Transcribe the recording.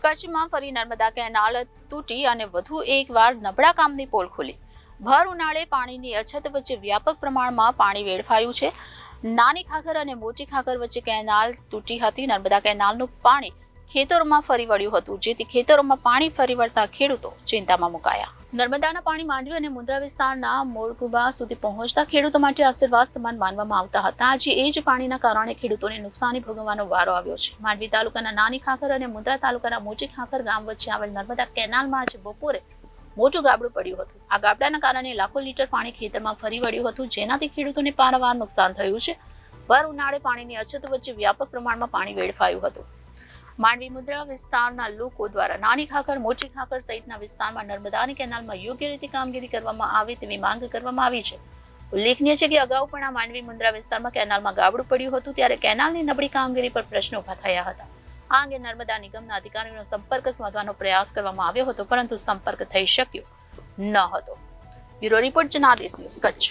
કચ્છમાં ફરી નર્મદા કેનાલ તૂટી અને વધુ એકવાર નબળા કામની પોલ ખુલી. ભર ઉનાળે પાણીની અછત વચ્ચે વ્યાપક પ્રમાણમાં પાણી વેડફાયું છે. નાની ખાખર અને મોટી ખાખર વચ્ચે કેનાલ તૂટી હતી. નર્મદા કેનાલનું પાણી ખેતરોમાં ફરી વળ્યું હતું, જેથી ખેતરોમાં પાણી ફરી વળતા ખેડૂતો ચિંતામાં મુકાયા. નર્મદાના પાણી માંડવી અને મુન્દ્રા વિસ્તારના મોરકુબા સુધી પહોંચતા ખેડૂતો માટે આશીર્વાદ સમાન માનવામાં આવતા હતા. આજે એ જ પાણીના કારણે ખેડૂતોને નુકસાની ભોગવવાનો વારો આવ્યો છે. માંડવી તાલુકાના નાની ખાખર અને મુન્દ્રા તાલુકાના મોટી ખાખર ગામ વચ્ચે આવેલ નર્મદા કેનાલમાં આજે બપોરે મોટું ગાબડું પડ્યું હતું. આ ગાબડાના કારણે લાખો લીટર પાણી ખેતરમાં ફરી વળ્યું હતું, જેનાથી ખેડૂતોને પારાવાર નુકસાન થયું છે. ભર ઉનાળે પાણીની અછત વચ્ચે વ્યાપક પ્રમાણમાં પાણી વેડફાયું હતું. માંડવી મુન્દ્રા વિસ્તારના લોકો દ્વારા નાની ખાખર, મોટી ખાખર સહિતના વિસ્તારમાં નર્મદાની કેનાલમાં યોગ્ય રીતે કામગીરી કરવામાં આવે તેવી માંગ કરવામાં આવી છે. ઉલ્લેખનીય છે કે અગાઉ પણ આ માંડવી મુન્દ્રા વિસ્તારમાં કેનાલમાં ગાબડું પડ્યું હતું, ત્યારે કેનાલની નબળી કામગીરી પર પ્રશ્નો ઉભા થયા હતા. આ અંગે નર્મદા નિગમના અધિકારીઓનો સંપર્ક સાધવાનો પ્રયાસ કરવામાં આવ્યો હતો, પરંતુ સંપર્ક થઈ શક્યો ન હતો. Bureau report Janadesh news, Kutch.